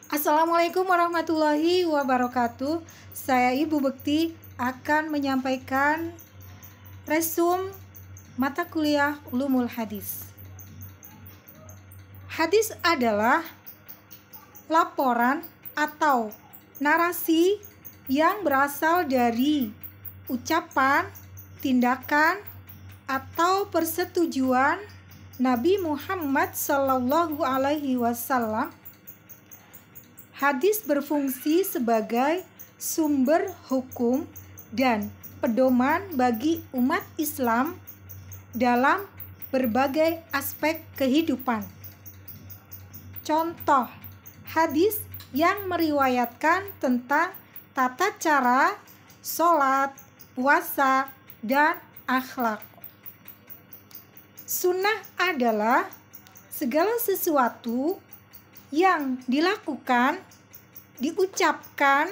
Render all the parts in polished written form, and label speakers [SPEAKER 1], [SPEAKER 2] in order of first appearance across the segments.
[SPEAKER 1] Assalamualaikum warahmatullahi wabarakatuh. Saya Ibu Bekti akan menyampaikan resum mata kuliah Ulumul Hadis. Hadis adalah laporan atau narasi yang berasal dari ucapan, tindakan, atau persetujuan Nabi Muhammad SAW. Hadis berfungsi sebagai sumber hukum dan pedoman bagi umat Islam dalam berbagai aspek kehidupan. Contoh hadis yang meriwayatkan tentang tata cara sholat, puasa, dan akhlak. Sunnah adalah segala sesuatu yang dilakukan, diucapkan,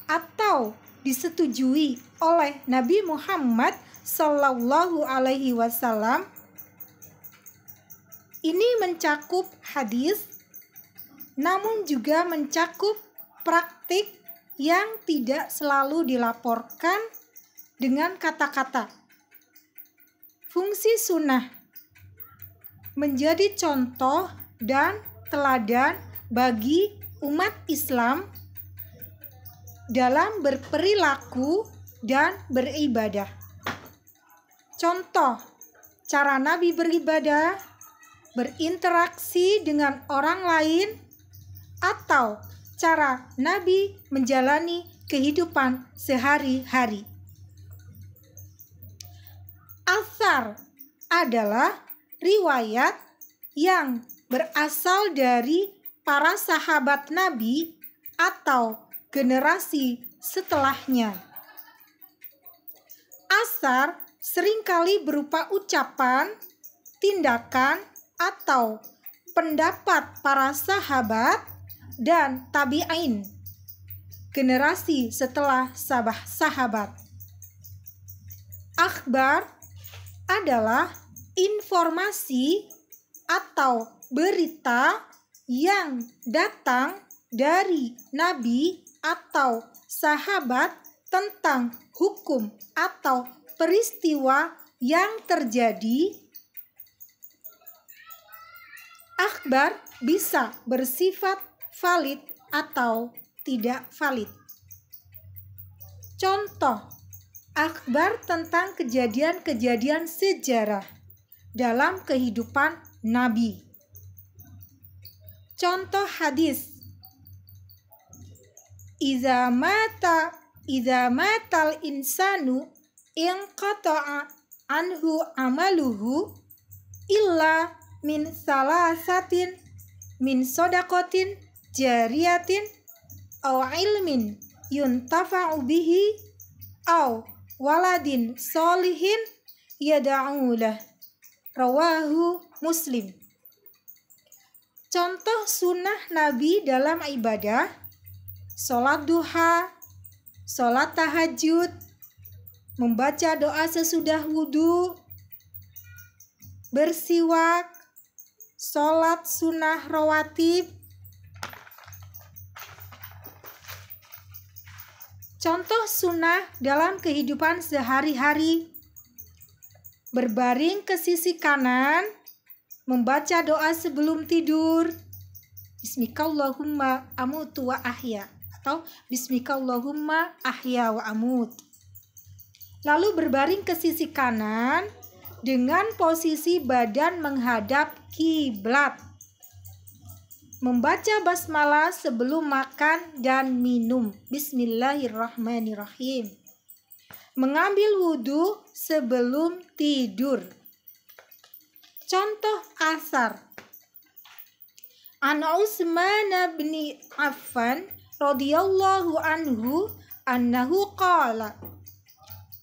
[SPEAKER 1] atau disetujui oleh Nabi Muhammad SAW. Ini mencakup hadis, namun juga mencakup praktik yang tidak selalu dilaporkan dengan kata-kata. Fungsi sunnah menjadi contoh dan teladan bagi umat Islam dalam berperilaku dan beribadah. Contoh cara Nabi beribadah, berinteraksi dengan orang lain, atau cara Nabi menjalani kehidupan sehari-hari. Athar adalah riwayat yang berasal dari para sahabat Nabi atau generasi setelahnya. Athar seringkali berupa ucapan, tindakan, atau pendapat para sahabat dan tabi'in, generasi setelah sahabat. Akhbar adalah informasi atau berita yang datang dari Nabi atau sahabat tentang hukum atau peristiwa yang terjadi. Akhbar bisa bersifat valid atau tidak valid. Contoh akhbar tentang kejadian-kejadian sejarah dalam kehidupan Nabi. Contoh hadis: Iza matal insanu inqata'a anhu amaluhu illa min salasatin min sodakotin jariyatin aw ilmin yuntafa'u bihi aw waladin solihin yada'ulah. Rawahu Muslim. Contoh sunnah Nabi dalam ibadah: sholat duha, sholat tahajud, membaca doa sesudah wudhu, bersiwak, sholat sunnah rawatib. Contoh sunnah dalam kehidupan sehari-hari: berbaring ke sisi kanan, membaca doa sebelum tidur, Bismikallahumma amutu wa ahya, atau Bismikallahumma ahya wa amut. Lalu berbaring ke sisi kanan dengan posisi badan menghadap kiblat. Membaca basmalah sebelum makan dan minum, Bismillahirrahmanirrahim. Mengambil wudhu sebelum tidur. Contoh asar: An Utsman bin Affan radhiyallahu anhu annahu qala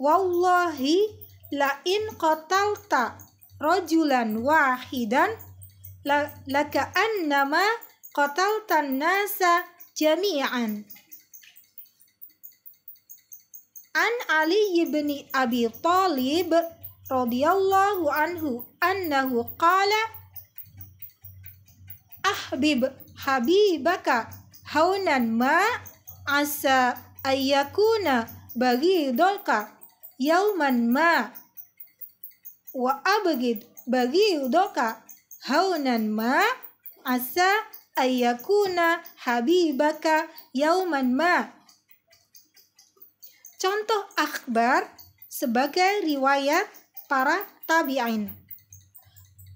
[SPEAKER 1] wallahi la in qatalta rajulan wahidan laka annama qataltan nasa jami'an. An Ali bin Abi Thalib radhiyallahu anhu annahu qala ahbib habibaka haunan ma asa ayyakuna baghidolka yauman ma wa abghid baghidolka haunan ma asa ayyakuna habibaka yauman ma. Contoh akhbar sebagai riwayat para tabi'in.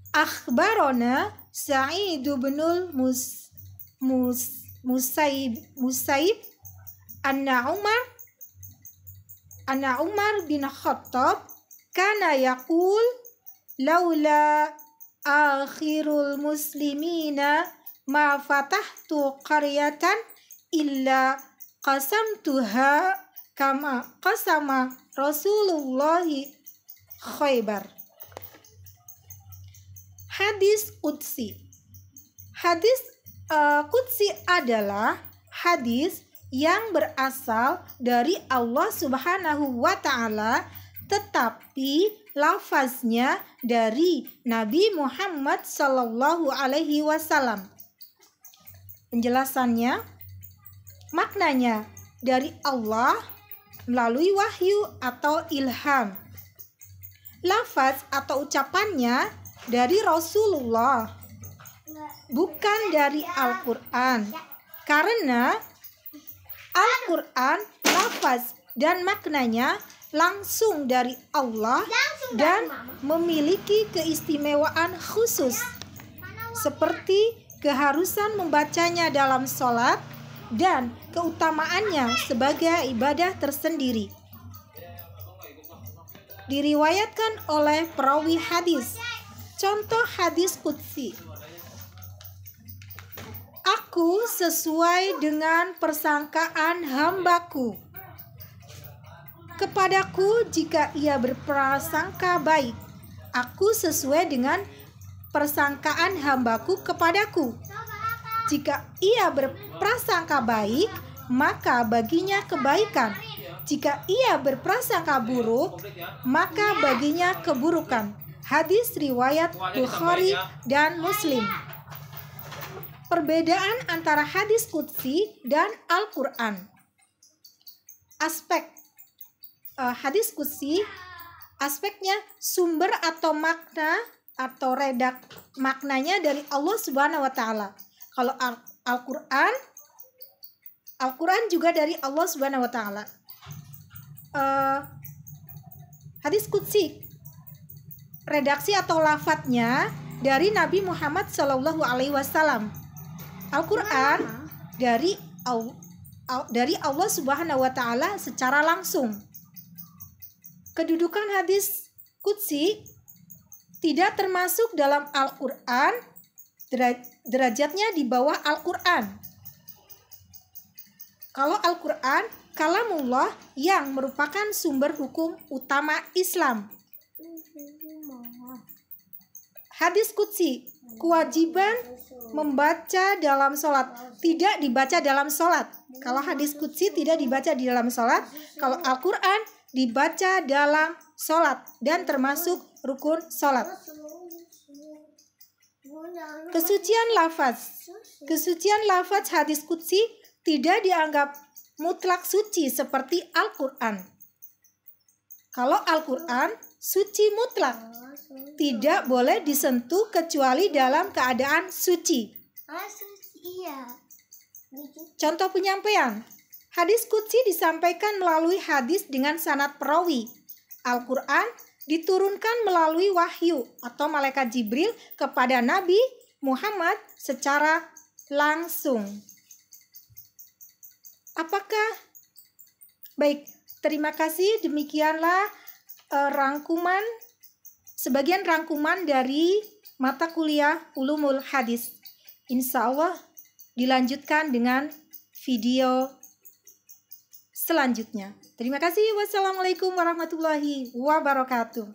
[SPEAKER 1] Akhbarona Sa'id binul Musaib anna Umar bin Khattab kana yaqul laula akhirul muslimina ma fatahtu qaryatan illa qasamtuha kama qasama Rasulullah Khaybar. Hadis Qudsi. Hadis Qudsi adalah hadis yang berasal dari Allah Subhanahu wa Ta'ala, tetapi lafaznya dari Nabi Muhammad Sallallahu Alaihi Wasallam. Penjelasannya, maknanya dari Allah melalui wahyu atau ilham. Lafaz atau ucapannya dari Rasulullah, bukan dari Al-Quran, karena Al-Quran lafaz dan maknanya langsung dari Allah dan memiliki keistimewaan khusus, seperti keharusan membacanya dalam sholat dan keutamaannya sebagai ibadah tersendiri. Diriwayatkan oleh perawi hadis. Contoh hadis Qudsi. Aku sesuai dengan persangkaan hambaku kepadaku jika ia berprasangka baik. Aku sesuai dengan persangkaan hambaku kepadaku. Jika ia berprasangka baik, maka baginya kebaikan. Jika ia berprasangka buruk, maka baginya keburukan. Hadis riwayat Bukhari dan Muslim. Perbedaan antara hadis Qudsi dan Al-Quran. Aspek hadis Qudsi, aspeknya sumber atau makna atau redak maknanya dari Allah Subhanahu wa Ta'ala. Kalau Al-Quran juga dari Allah Subhanahu wa Ta'ala. Hadis Qudsi, redaksi atau lafadznya dari Nabi Muhammad Sallallahu Alaihi Wasallam. Al-Quran dari Allah Subhanahu Wa Taala secara langsung. Kedudukan hadis Qudsi tidak termasuk dalam Al-Quran, derajatnya di bawah Al-Quran. Kalau Al-Quran, kalamullah yang merupakan sumber hukum utama Islam. Hadis Qudsi, kewajiban membaca dalam sholat, tidak dibaca dalam sholat. Kalau hadis Qudsi tidak dibaca di dalam sholat, kalau Al-Quran dibaca dalam sholat dan termasuk rukun sholat. Kesucian lafaz hadis Qudsi tidak dianggap mutlak suci seperti Al-Quran. Kalau Al-Quran suci mutlak, tidak boleh disentuh kecuali dalam keadaan suci. Contoh penyampaian. Hadis Qudsi disampaikan melalui hadis dengan sanad perawi. Al-Quran diturunkan melalui wahyu atau malaikat Jibril kepada Nabi Muhammad secara langsung. Baik, terima kasih. Demikianlah sebagian rangkuman dari mata kuliah Ulumul Hadis. Insya Allah dilanjutkan dengan video selanjutnya. Terima kasih. Wassalamualaikum warahmatullahi wabarakatuh.